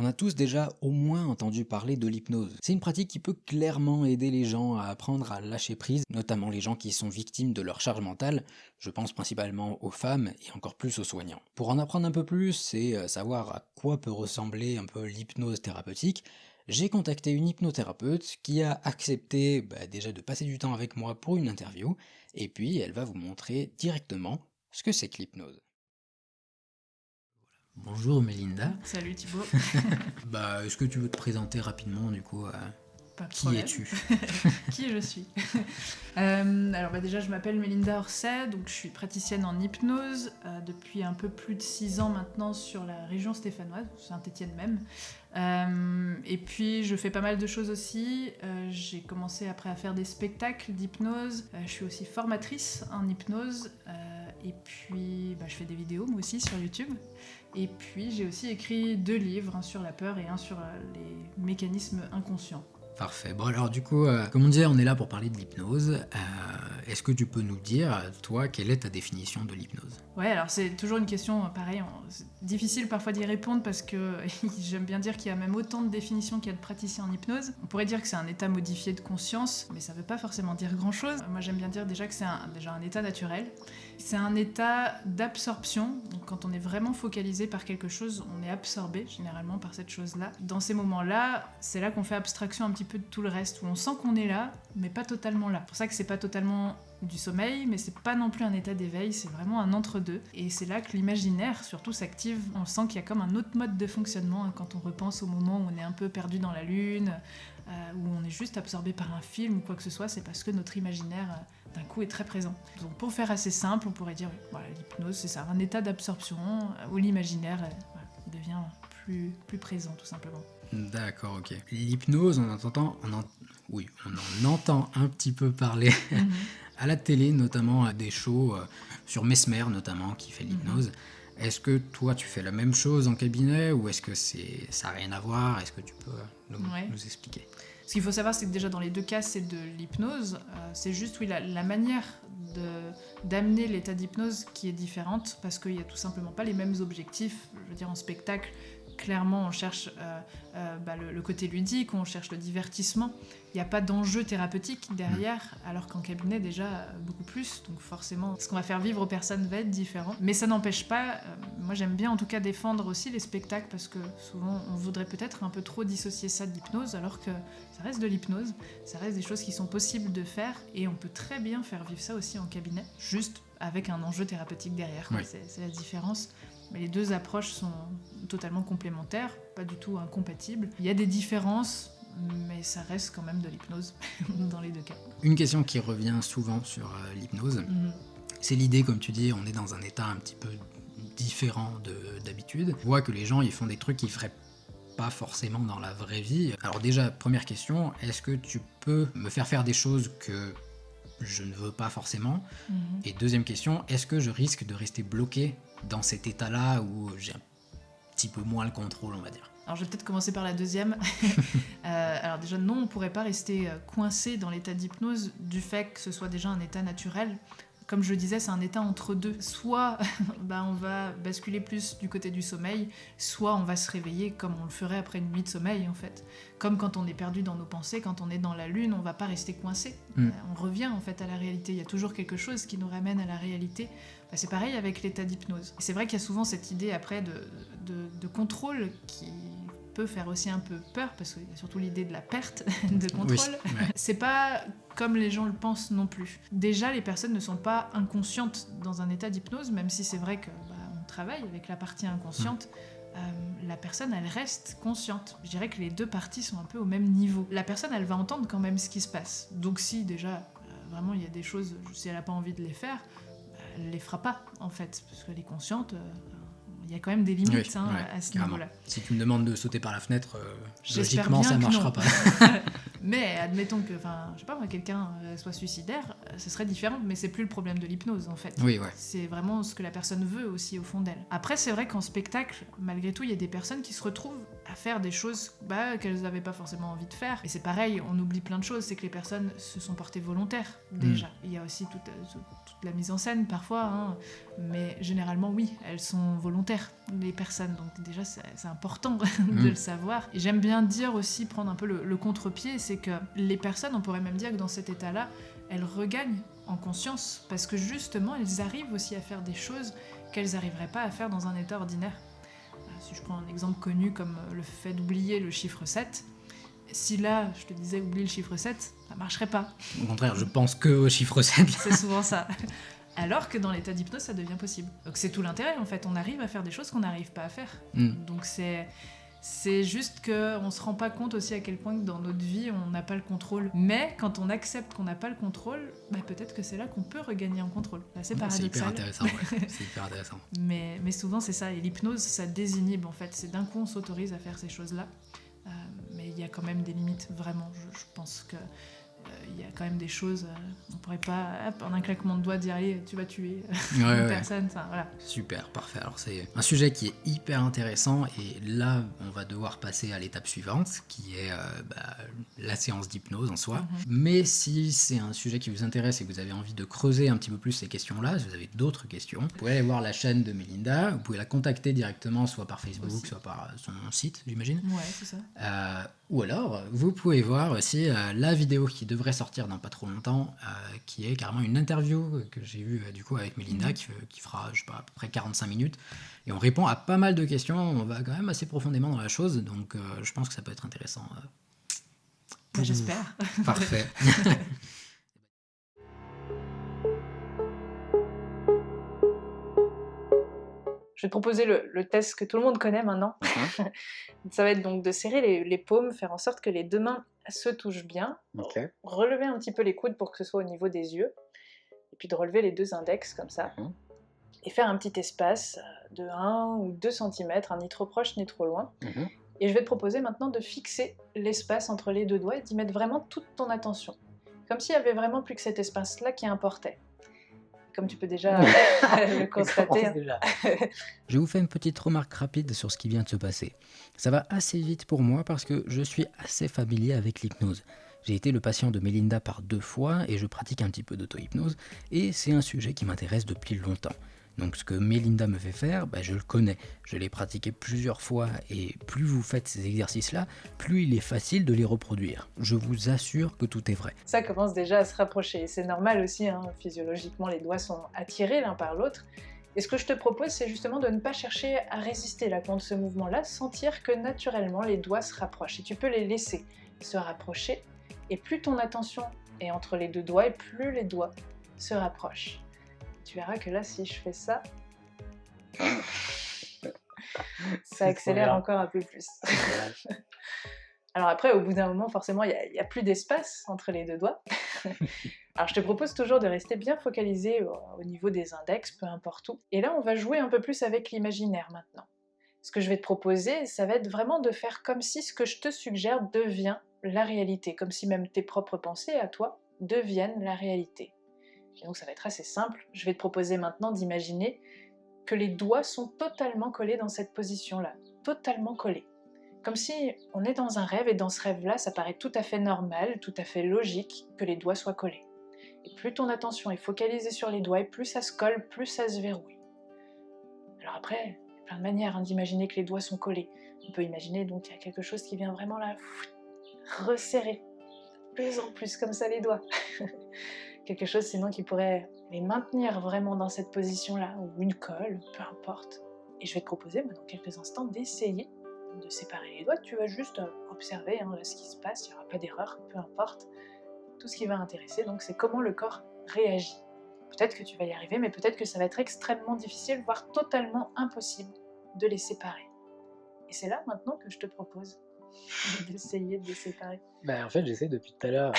On a tous déjà au moins entendu parler de l'hypnose. C'est une pratique qui peut clairement aider les gens à apprendre à lâcher prise, notamment les gens qui sont victimes de leur charge mentale, je pense principalement aux femmes et encore plus aux soignants. Pour en apprendre un peu plus et savoir à quoi peut ressembler un peu l'hypnose thérapeutique, j'ai contacté une hypnothérapeute qui a accepté déjà de passer du temps avec moi pour une interview, et puis elle va vous montrer directement ce que c'est que l'hypnose. Bonjour Mélinda. Salut Thibaut. Est-ce que tu veux te présenter rapidement du coup Pas de Qui problème. es-tu? Qui je suis Alors déjà je m'appelle Mélinda Orsay, donc je suis praticienne en hypnose depuis un peu plus de 6 ans maintenant sur la région stéphanoise, Saint-Étienne même. Et puis je fais pas mal de choses aussi. J'ai commencé après à faire des spectacles d'hypnose. Je suis aussi formatrice en hypnose. Et puis je fais des vidéos moi aussi sur YouTube. Et puis j'ai aussi écrit 2 livres, un sur la peur et un sur les mécanismes inconscients. Parfait. Bon alors du coup, comme on disait, on est là pour parler de l'hypnose. Est-ce que tu peux nous dire, toi, quelle est ta définition de l'hypnose? Ouais, alors c'est toujours une question, pareil, c'est difficile parfois d'y répondre parce que j'aime bien dire qu'il y a même autant de définitions qu'il y a de praticiens en hypnose. On pourrait dire que c'est un état modifié de conscience, mais ça veut pas forcément dire grand-chose. Moi j'aime bien dire déjà que c'est déjà un état naturel. C'est un état d'absorption, donc quand on est vraiment focalisé par quelque chose, on est absorbé généralement par cette chose-là. Dans ces moments-là, c'est là qu'on fait abstraction un petit peu de tout le reste, où on sent qu'on est là, mais pas totalement là. C'est pour ça que c'est pas totalement du sommeil, mais c'est pas non plus un état d'éveil, c'est vraiment un entre-deux. Et c'est là que l'imaginaire surtout s'active. On sent qu'il y a comme un autre mode de fonctionnement quand on repense au moment où on est un peu perdu dans la lune, où on est juste absorbé par un film ou quoi que ce soit, c'est parce que notre imaginaire d'un coup est très présent. Donc pour faire assez simple, on pourrait dire, voilà, l'hypnose c'est ça, un état d'absorption où l'imaginaire devient plus présent tout simplement. D'accord, ok. L'hypnose, on en entend un petit peu parler à la télé, notamment à des shows sur Mesmer notamment, qui fait l'hypnose. Est-ce que toi tu fais la même chose en cabinet ou est-ce que ça n'a rien à voir? Est-ce que tu peux nous expliquer? Ce qu'il faut savoir, c'est que déjà dans les 2 cas, c'est de l'hypnose. C'est juste, la manière d'amener l'état d'hypnose qui est différente, parce qu'il n'y a tout simplement pas les mêmes objectifs. Je veux dire, en spectacle, clairement, on cherche le côté ludique, on cherche le divertissement. Il n'y a pas d'enjeu thérapeutique derrière, alors qu'en cabinet, déjà, beaucoup plus. Donc forcément, ce qu'on va faire vivre aux personnes va être différent. Mais ça n'empêche pas, moi j'aime bien en tout cas défendre aussi les spectacles, parce que souvent, on voudrait peut-être un peu trop dissocier ça de l'hypnose, alors que ça reste de l'hypnose, ça reste des choses qui sont possibles de faire, et on peut très bien faire vivre ça aussi en cabinet, juste avec un enjeu thérapeutique derrière. Oui. C'est la différence. Mais les 2 approches sont totalement complémentaires, pas du tout incompatibles. Il y a des différences, mais ça reste quand même de l'hypnose dans les 2 cas. Une question qui revient souvent sur l'hypnose, c'est l'idée, comme tu dis, on est dans un état un petit peu différent d'habitude. On voit que les gens ils font des trucs qu'ils feraient pas forcément dans la vraie vie. Alors déjà, première question, est-ce que tu peux me faire des choses que je ne veux pas forcément? Et deuxième question, est-ce que je risque de rester bloqué dans cet état-là où j'ai un petit peu moins le contrôle, on va dire? Alors je vais peut-être commencer par la deuxième. Alors déjà, non, on ne pourrait pas rester coincé dans l'état d'hypnose du fait que ce soit déjà un état naturel. Comme je le disais, c'est un état entre deux. Soit on va basculer plus du côté du sommeil, soit on va se réveiller comme on le ferait après une nuit de sommeil en fait. Comme quand on est perdu dans nos pensées, quand on est dans la lune, on va pas rester coincé. On revient en fait à la réalité. Il y a toujours quelque chose qui nous ramène à la réalité. C'est pareil avec l'état d'hypnose. Et c'est vrai qu'il y a souvent cette idée après de contrôle qui peut faire aussi un peu peur, parce qu'il y a surtout l'idée de la perte de contrôle. Oui, ouais. C'est pas comme les gens le pensent non plus. Déjà, les personnes ne sont pas inconscientes dans un état d'hypnose, même si c'est vrai que on travaille avec la partie inconsciente. La personne, elle reste consciente. Je dirais que les 2 parties sont un peu au même niveau. La personne, elle va entendre quand même ce qui se passe. Donc si déjà, vraiment, il y a des choses, si elle n'a pas envie de les faire, elle les fera pas, en fait, parce qu'elle est consciente. Il y a quand même des limites à ce niveau-là. Si tu me demandes de sauter par la fenêtre, logiquement ça ne marchera pas. Mais admettons que, je sais pas moi, quelqu'un soit suicidaire, ce serait différent, mais c'est plus le problème de l'hypnose en fait. Oui, ouais. C'est vraiment ce que la personne veut aussi au fond d'elle. Après, c'est vrai qu'en spectacle, malgré tout, il y a des personnes qui se retrouvent à faire des choses qu'elles n'avaient pas forcément envie de faire. Et c'est pareil, on oublie plein de choses, c'est que les personnes se sont portées volontaires déjà. Il y a aussi toute la mise en scène parfois, hein, mais généralement oui, elles sont volontaires, les personnes. Donc déjà c'est important de le savoir. Et j'aime bien dire aussi, prendre un peu le contre-pied, c'est que les personnes, on pourrait même dire que dans cet état-là, elles regagnent en conscience, parce que justement, elles arrivent aussi à faire des choses qu'elles n'arriveraient pas à faire dans un état ordinaire. Si je prends un exemple connu comme le fait d'oublier le chiffre 7, si là, je te disais oublie le chiffre 7, ça marcherait pas. Au contraire, je pense que au chiffre 7. C'est souvent ça. Alors que dans l'état d'hypnose, ça devient possible. Donc c'est tout l'intérêt, en fait. On arrive à faire des choses qu'on n'arrive pas à faire. Donc c'est juste qu'on se rend pas compte aussi à quel point que dans notre vie, on n'a pas le contrôle. Mais quand on accepte qu'on n'a pas le contrôle, peut-être que c'est là qu'on peut regagner en contrôle. Là, c'est paradoxal. C'est hyper intéressant, ouais. C'est hyper intéressant. Mais souvent, c'est ça. Et l'hypnose, ça désinhibe, en fait. C'est d'un coup, on s'autorise à faire ces choses-là. Mais il y a quand même des limites, vraiment. Je pense que il y a quand même des choses, on pourrait pas, en un claquement de doigts, dire allez, tu vas tuer une personne. Enfin, voilà. Super, parfait. Alors c'est un sujet qui est hyper intéressant, et là on va devoir passer à l'étape suivante, qui est la séance d'hypnose en soi. Mais si c'est un sujet qui vous intéresse et que vous avez envie de creuser un petit peu plus ces questions-là, si vous avez d'autres questions, vous pouvez aller voir la chaîne de Mélinda, vous pouvez la contacter directement, soit par Facebook, aussi, soit par son site, j'imagine. Ouais, c'est ça. Ou alors, vous pouvez voir aussi la vidéo qui devrait sortir dans pas trop longtemps, qui est carrément une interview que j'ai eue du coup avec Mélinda, qui fera, je sais pas, à peu près 45 minutes. Et on répond à pas mal de questions, on va quand même assez profondément dans la chose, donc je pense que ça peut être intéressant. J'espère. Parfait. Je vais te proposer le test que tout le monde connaît maintenant. Ça va être donc de serrer les paumes, faire en sorte que les deux mains se touchent bien, relever un petit peu les coudes pour que ce soit au niveau des yeux, et puis de relever les deux index comme ça, et faire un petit espace de 1 ou 2 cm, ni trop proche ni trop loin. Et je vais te proposer maintenant de fixer l'espace entre les deux doigts et d'y mettre vraiment toute ton attention, comme s'il y avait vraiment plus que cet espace-là qui importait. Comme tu peux déjà le constater. Je vous fais une petite remarque rapide sur ce qui vient de se passer. Ça va assez vite pour moi parce que je suis assez familier avec l'hypnose. J'ai été le patient de Mélinda par 2 fois et je pratique un petit peu d'auto-hypnose, et c'est un sujet qui m'intéresse depuis longtemps. Donc ce que Mélinda me fait faire, je le connais, je l'ai pratiqué plusieurs fois, et plus vous faites ces exercices-là, plus il est facile de les reproduire. Je vous assure que tout est vrai. Ça commence déjà à se rapprocher, c'est normal aussi, hein, physiologiquement les doigts sont attirés l'un par l'autre. Et ce que je te propose, c'est justement de ne pas chercher à résister là contre ce mouvement-là, sentir que naturellement les doigts se rapprochent, et tu peux les laisser se rapprocher, et plus ton attention est entre les deux doigts, et plus les doigts se rapprochent. Tu verras que là, si je fais ça, ça accélère encore un peu plus. Alors après, au bout d'un moment, forcément, il n'y a plus d'espace entre les deux doigts. Alors je te propose toujours de rester bien focalisé au niveau des index, peu importe où. Et là, on va jouer un peu plus avec l'imaginaire maintenant. Ce que je vais te proposer, ça va être vraiment de faire comme si ce que je te suggère devient la réalité, comme si même tes propres pensées à toi deviennent la réalité. Et donc ça va être assez simple. Je vais te proposer maintenant d'imaginer que les doigts sont totalement collés dans cette position-là, totalement collés. Comme si on est dans un rêve, et dans ce rêve-là, ça paraît tout à fait normal, tout à fait logique que les doigts soient collés. Et plus ton attention est focalisée sur les doigts, et plus ça se colle, plus ça se verrouille. Alors après, il y a plein de manières d'imaginer que les doigts sont collés. On peut imaginer donc qu'il y a quelque chose qui vient vraiment là, resserrer, de plus en plus comme ça les doigts. Quelque chose sinon qui pourrait les maintenir vraiment dans cette position-là, ou une colle, peu importe. Et je vais te proposer dans quelques instants d'essayer de séparer les doigts. Tu vas juste observer ce qui se passe, il n'y aura pas d'erreur, peu importe. Tout ce qui va intéresser, donc, c'est comment le corps réagit. Peut-être que tu vas y arriver, mais peut-être que ça va être extrêmement difficile, voire totalement impossible de les séparer. Et c'est là maintenant que je te propose d'essayer de les séparer. En fait, j'essaie depuis tout à l'heure.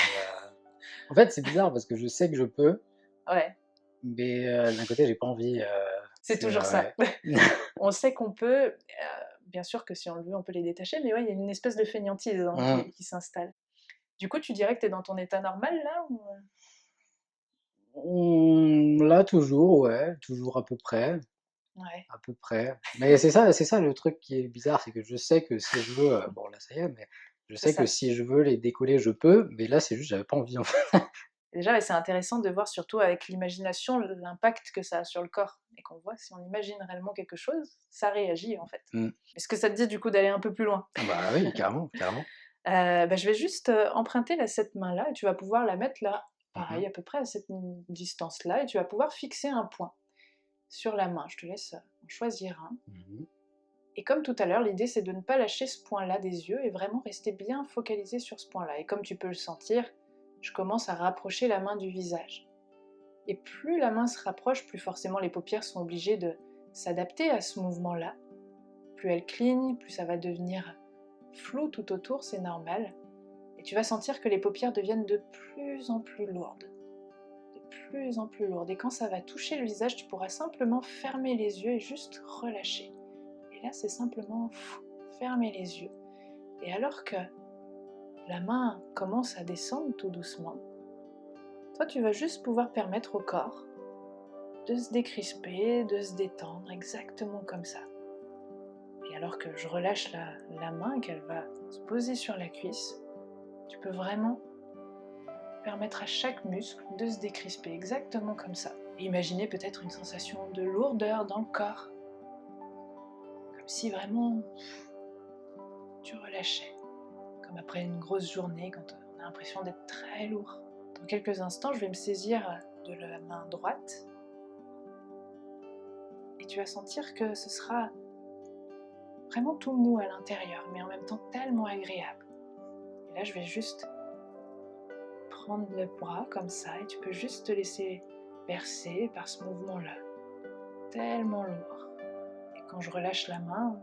En fait, c'est bizarre parce que je sais que je peux. Ouais. Mais d'un côté, j'ai pas envie. C'est toujours ça. On sait qu'on peut. Bien sûr que si on le veut, on peut les détacher, mais il y a une espèce de fainéantise qui s'installe. Du coup, tu dirais que tu es dans ton état normal là ou... Là, toujours, ouais, toujours à peu près. Ouais, à peu près. Mais c'est ça le truc qui est bizarre, c'est que je sais que si je veux, bon là ça y est, mais je c'est sais que ça. si je veux les décoller, je peux, mais là c'est juste j'avais pas envie en fait. Déjà, ouais, c'est intéressant de voir surtout avec l'imagination l'impact que ça a sur le corps et qu'on voit si on imagine réellement quelque chose, ça réagit en fait. Mmh. Est-ce que ça te dit du coup d'aller un peu plus loin? Ah bah oui, carrément, carrément. Bah, je vais juste, emprunter là cette main-là et tu vas pouvoir la mettre là, Mmh mh. pareil à peu près à cette distance-là et tu vas pouvoir fixer un point sur la main. Je te laisse, en choisir un Mmh. et comme tout à l'heure, l'idée c'est de ne pas lâcher ce point-là des yeux et vraiment rester bien focalisé sur ce point-là et comme tu peux le sentir, je commence à rapprocher la main du visage. Et plus la main se rapproche, plus forcément les paupières sont obligées de s'adapter à ce mouvement-là. Plus elles clignent, plus ça va devenir flou tout autour, c'est normal. Et tu vas sentir que les paupières deviennent de plus en plus lourdes. De plus en plus lourdes. Et quand ça va toucher le visage, tu pourras simplement fermer les yeux et juste relâcher. Et là, c'est simplement fermer les yeux. Et alors que la main commence à descendre tout doucement, toi, tu vas juste pouvoir permettre au corps de se décrisper, de se détendre, exactement comme ça. Et alors que je relâche la main, qu'elle va se poser sur la cuisse, tu peux vraiment permettre à chaque muscle de se décrisper, exactement comme ça. Et imaginez peut-être une sensation de lourdeur dans le corps, comme si vraiment tu relâchais, comme après une grosse journée quand on a l'impression d'être très lourd. Dans quelques instants, je vais me saisir de la main droite et tu vas sentir que ce sera vraiment tout mou à l'intérieur, mais en même temps tellement agréable. Et là, je vais juste prendre le bras comme ça et tu peux juste te laisser bercer par ce mouvement-là, tellement lourd. Et quand je relâche la main,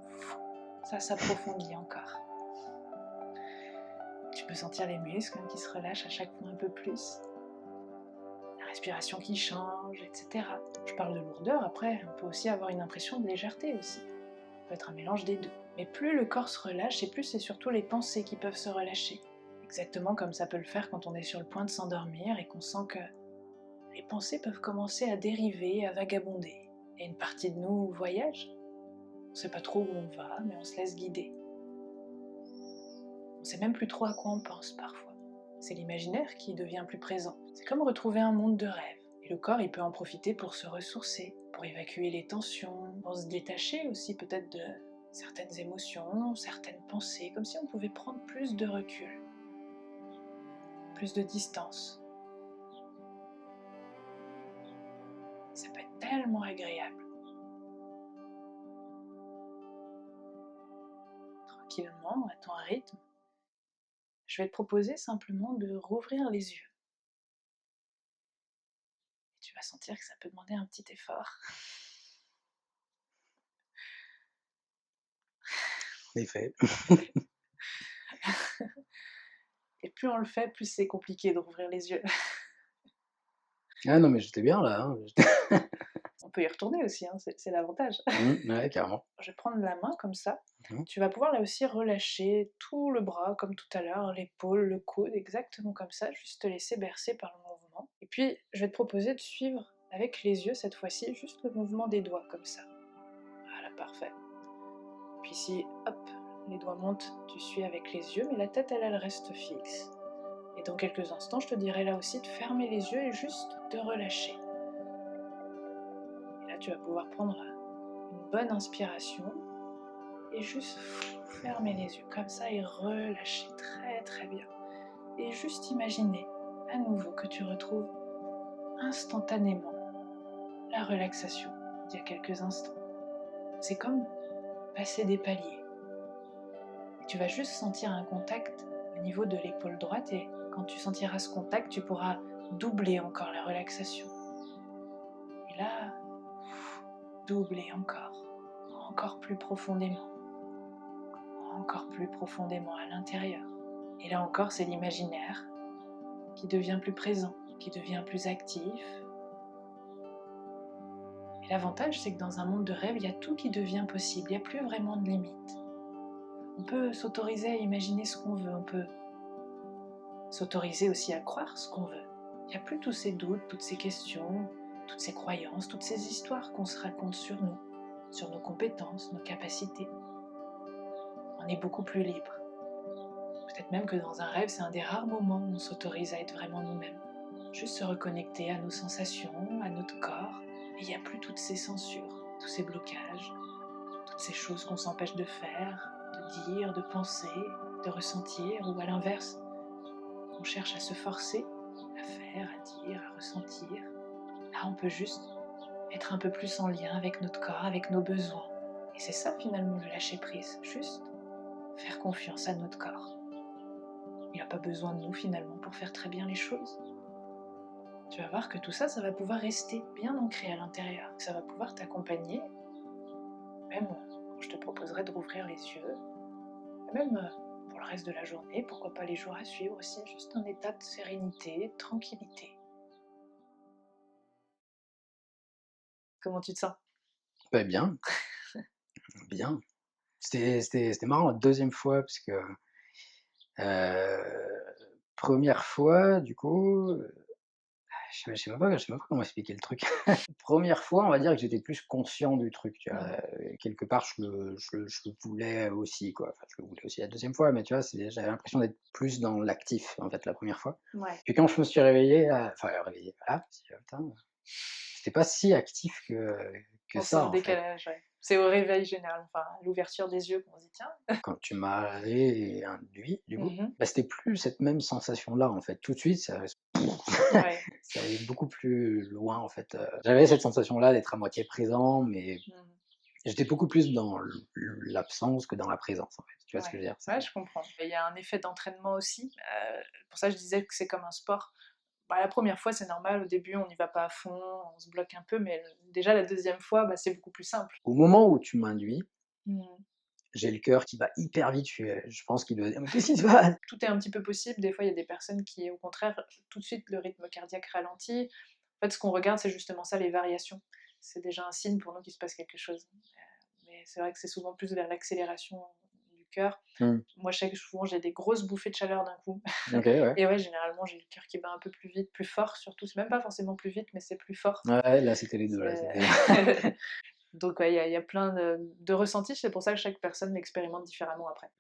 ça s'approfondit encore. Tu peux sentir les muscles qui se relâchent à chaque fois un peu plus, la respiration qui change, etc. Je parle de lourdeur, après on peut aussi avoir une impression de légèreté aussi. Ça peut être un mélange des deux. Mais plus le corps se relâche et plus c'est surtout les pensées qui peuvent se relâcher. Exactement comme ça peut le faire quand on est sur le point de s'endormir et qu'on sent que les pensées peuvent commencer à dériver, à vagabonder. Et une partie de nous voyage. On ne sait pas trop où on va, mais on se laisse guider. On ne sait même plus trop à quoi on pense parfois. C'est l'imaginaire qui devient plus présent. C'est comme retrouver un monde de rêve. Et le corps, il peut en profiter pour se ressourcer, pour évacuer les tensions, pour se détacher aussi peut-être de certaines émotions, certaines pensées, comme si on pouvait prendre plus de recul, plus de distance. Ça peut être tellement agréable. Tranquillement, à ton rythme, je vais te proposer simplement de rouvrir les yeux. Et tu vas sentir que ça peut demander un petit effort. En effet. Et plus on le fait, plus c'est compliqué de rouvrir les yeux. Ah non, mais j'étais bien là, hein, On peut y retourner aussi, hein, c'est l'avantage. Ouais, carrément. Je vais prendre la main comme ça. Mmh. Tu vas pouvoir là aussi relâcher tout le bras comme tout à l'heure, l'épaule, le coude, exactement comme ça, juste te laisser bercer par le mouvement. Et puis, je vais te proposer de suivre avec les yeux cette fois-ci, juste le mouvement des doigts comme ça. Voilà, parfait. Puis si, hop, les doigts montent, tu suis avec les yeux, mais la tête, elle reste fixe. Et dans quelques instants, je te dirai là aussi de fermer les yeux et juste de relâcher. Et là, tu vas pouvoir prendre une bonne inspiration et juste fermer les yeux comme ça et relâcher très très bien. Et juste imaginer à nouveau que tu retrouves instantanément la relaxation d'il y a quelques instants. C'est comme passer des paliers. Et tu vas juste sentir un contact au niveau de l'épaule droite et quand tu sentiras ce contact, tu pourras doubler encore la relaxation. Et là, doubler encore plus profondément, encore plus profondément à l'intérieur. Et là encore, c'est l'imaginaire qui devient plus présent, qui devient plus actif. Et l'avantage, c'est que dans un monde de rêve, il y a tout qui devient possible, il n'y a plus vraiment de limites. On peut s'autoriser à imaginer ce qu'on veut, on peut s'autoriser aussi à croire ce qu'on veut. Il n'y a plus tous ces doutes, toutes ces questions, toutes ces croyances, toutes ces histoires qu'on se raconte sur nous. sur nos compétences, nos capacités. On est beaucoup plus libre. Peut-être même que dans un rêve, c'est un des rares moments où on s'autorise à être vraiment nous-mêmes. Juste se reconnecter à nos sensations, à notre corps, et il n'y a plus toutes ces censures, tous ces blocages, toutes ces choses qu'on s'empêche de faire, de dire, de penser, de ressentir, ou à l'inverse, on cherche à se forcer à faire, à dire, à ressentir. Là, on peut juste être un peu plus en lien avec notre corps, avec nos besoins. Et c'est ça finalement le lâcher prise, juste faire confiance à notre corps. Il n'a pas besoin de nous finalement pour faire très bien les choses. Tu vas voir que tout ça, ça va pouvoir rester bien ancré à l'intérieur. Ça va pouvoir t'accompagner, même quand je te proposerai de rouvrir les yeux, et même pour le reste de la journée, pourquoi pas les jours à suivre aussi, juste un état de sérénité, de tranquillité. Comment tu te sens? Ouais, bien, bien. C'était marrant la deuxième fois parce que, heu, 1re fois du coup, je sais même pas comment expliquer le truc. Première fois, on va dire que j'étais plus conscient du truc, tu vois? Mhm. Quelque part, je le voulais aussi, quoi. Enfin, je le voulais aussi la deuxième fois, mais tu vois, j'avais l'impression d'être plus dans l'actif, en fait, la première fois. Ouais. Puis quand je me suis réveillé, enfin réveillé, voilà, je me suis dit: «Putain, c'était pas si actif que On sent ça, le en fait». décalage, ouais. C'est au réveil général, enfin, à l'ouverture des yeux qu'on se dit tiens. Quand tu m'as réinduit, du coup, Mhm. bah, c'était plus cette même sensation-là, en fait. Tout de suite, ça Ouais. ça allait beaucoup plus loin, en fait. J'avais cette sensation-là d'être à moitié présent, mais Mhm. j'étais beaucoup plus dans l'absence que dans la présence, en fait. Tu vois ce que Ouais. je veux dire? Ouais, je comprends. Il y a un effet d'entraînement aussi. Pour ça, je disais que c'est comme un sport. Bah, la première fois, c'est normal, au début, on n'y va pas à fond, on se bloque un peu, mais déjà la deuxième fois, bah, c'est beaucoup plus simple. Au moment où tu m'induis, Mhm. j'ai le cœur qui bat hyper vite, je pense qu'il doit dire: «Mais qu'est-ce qui se passe?» Tout est un petit peu possible. Des fois, il y a des personnes qui, au contraire, tout de suite, le rythme cardiaque ralentit. En fait, ce qu'on regarde, c'est justement ça, les variations. C'est déjà un signe pour nous qu'il se passe quelque chose. Mais c'est vrai que c'est souvent plus vers l'accélération du cœur. Mmh. Moi, je sais que souvent, j'ai des grosses bouffées de chaleur d'un coup. OK, ouais. Et ouais, généralement, j'ai le cœur qui bat un peu plus vite, plus fort surtout. C'est même pas forcément plus vite, mais c'est plus fort. Ouais, là, c'était les 2 là, C'est- c'était Donc, ouais, il y a plein de ressentis. C'est pour ça que chaque personne l'expérimente différemment après.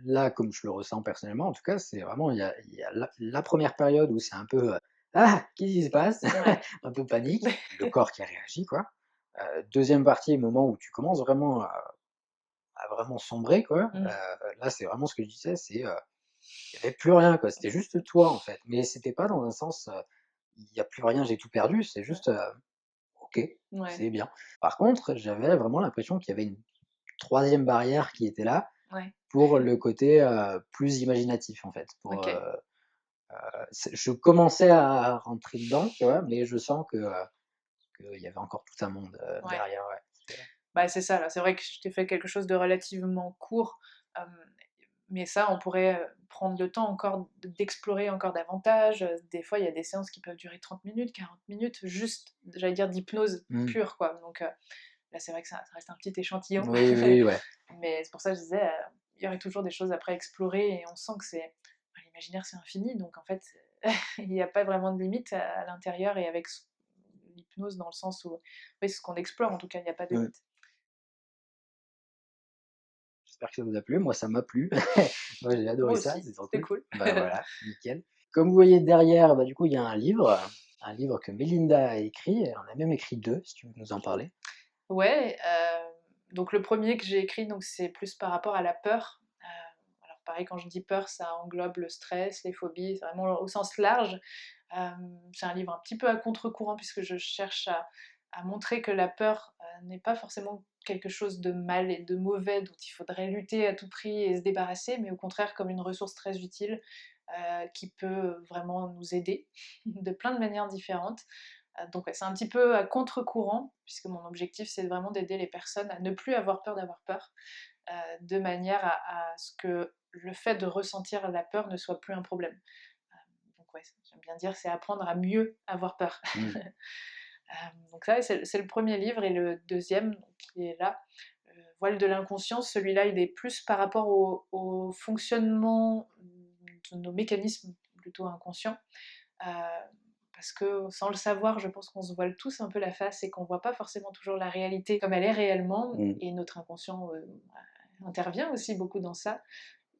là, comme je le ressens personnellement, en tout cas, c'est vraiment il y a la 1re période où c'est un peu, «Ah! Qu'est-ce qui se passe?» Ouais. un peu panique, le corps qui réagit, quoi. 2e partie, moment où tu commences vraiment à vraiment sombrer, quoi, Mm. là, c'est vraiment ce que je disais, il y avait plus rien, quoi. C'était juste toi, en fait, mais c'était pas dans un sens, il y a plus rien, j'ai tout perdu, c'est juste, OK, Ouais. c'est bien. Par contre, j'avais vraiment l'impression qu'il y avait une 3e barrière qui était là, Ouais. pour le côté, plus imaginatif, en fait, Ok. je commençais à rentrer dedans, tu vois? Mais je sens qu'il y avait encore tout un monde, Ouais. derrière, ouais. Bah, c'est ça, là. C'est vrai que je t'ai fait quelque chose de relativement court, hem, mais ça, on pourrait, prendre le temps encore d'explorer encore davantage. Des fois, il y a des séances qui peuvent durer 30 minutes, 40 minutes, juste, j'allais dire d'hypnose Mmh. pure, quoi. Donc, là, c'est vrai que ça reste un petit échantillon. Oui, oui, ouais. Mais c'est pour ça que je disais, il y aurait toujours des choses après à explorer et on sent que l'imaginaire, c'est infini. Donc en fait, il n'y a pas vraiment de limite à l'intérieur et avec l'hypnose dans le sens où oui, c'est ce qu'on explore en tout cas, il n'y a pas de Mmh. limite. J'espère que ça vous a plu. Moi, ça m'a plu. Moi, j'ai Moi adoré ça, aussi, c'est trop c'était cool. cool. Bah, voilà, nickel. Comme vous voyez derrière, bah, du coup, il y a un livre que Mélinda a écrit. Elle en a même écrit 2, si tu veux nous en parler. Ouais, donc le premier que j'ai écrit, donc c'est plus par rapport à la peur. Alors pareil, quand je dis peur, ça englobe le stress, les phobies, c'est vraiment au sens large. C'est un livre un petit peu à contre-courant puisque je cherche à montrer que la peur, n'est pas forcément quelque chose de mal et de mauvais dont il faudrait lutter à tout prix et se débarrasser, mais au contraire comme une ressource très utile, qui peut vraiment nous aider de plein de manières différentes. Donc ouais, c'est un petit peu à contre-courant, puisque mon objectif c'est vraiment d'aider les personnes à ne plus avoir peur d'avoir peur, de manière à ce que le fait de ressentir la peur ne soit plus un problème. Donc ouais, j'aime bien dire c'est apprendre à mieux avoir peur. Mmh. Donc ça, ouais, c'est le premier livre et le deuxième donc, qui est là, Voile de l'inconscience, celui-là il est plus par rapport au fonctionnement de nos mécanismes plutôt inconscients. parce que sans le savoir, je pense qu'on se voile tous un peu la face et qu'on voit pas forcément toujours la réalité comme elle est réellement, Mmh. et notre inconscient intervient aussi beaucoup dans ça.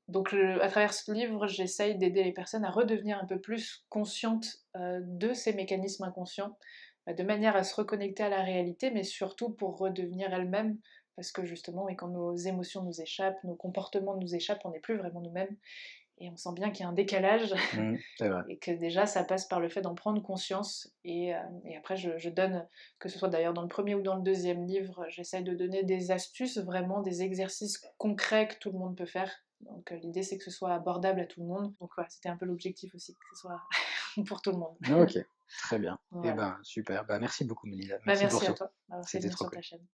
Donc à travers ce livre, j'essaye d'aider les personnes à redevenir un peu plus conscientes de ces mécanismes inconscients, de manière à se reconnecter à la réalité, mais surtout pour redevenir elles-mêmes, parce que justement, et quand nos émotions nous échappent, nos comportements nous échappent, on n'est plus vraiment nous-mêmes, et on sent bien qu'il y a un décalage, Mmh. C'est vrai. et que déjà ça passe par le fait d'en prendre conscience, et après je donne, que ce soit d'ailleurs dans le premier ou dans le deuxième livre, j'essaye de donner des astuces, vraiment des exercices concrets que tout le monde peut faire. Donc l'idée c'est que ce soit abordable à tout le monde. Donc voilà, c'était un peu l'objectif aussi, que ce soit pour tout le monde. OK, très bien. Et Voilà. ben, super. Bah, merci beaucoup Mélida. Bah, Merci pour merci à tout. toi d'avoir fait C'était venir trop sur cool. ta chaîne.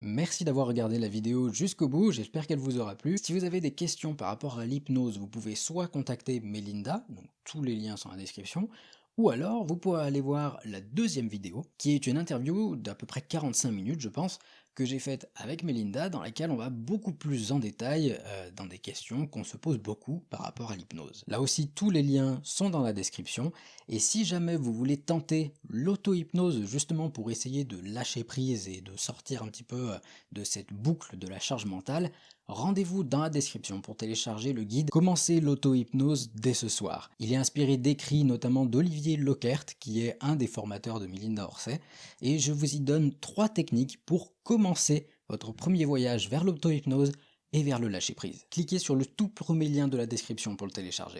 Merci d'avoir regardé la vidéo jusqu'au bout, j'espère qu'elle vous aura plu. Si vous avez des questions par rapport à l'hypnose, vous pouvez soit contacter Melinda, donc tous les liens sont dans la description, ou alors vous pouvez aller voir la deuxième vidéo, qui est une interview d'à peu près 45 minutes je pense, que j'ai faite avec Melinda, dans laquelle on va beaucoup plus en détail dans des questions qu'on se pose beaucoup par rapport à l'hypnose. Là aussi, tous les liens sont dans la description, et si jamais vous voulez tenter l'auto-hypnose justement pour essayer de lâcher prise et de sortir un petit peu de cette boucle de la charge mentale, rendez-vous dans la description pour télécharger le guide Commencer l'auto-hypnose dès ce soir. Il est inspiré d'écrits notamment d'Olivier Lockert, qui est un des formateurs de Melinda Orsay, et je vous y donne 3 techniques pour commencer votre premier voyage vers l'auto-hypnose et vers le lâcher prise. Cliquez sur le tout premier lien de la description pour le télécharger.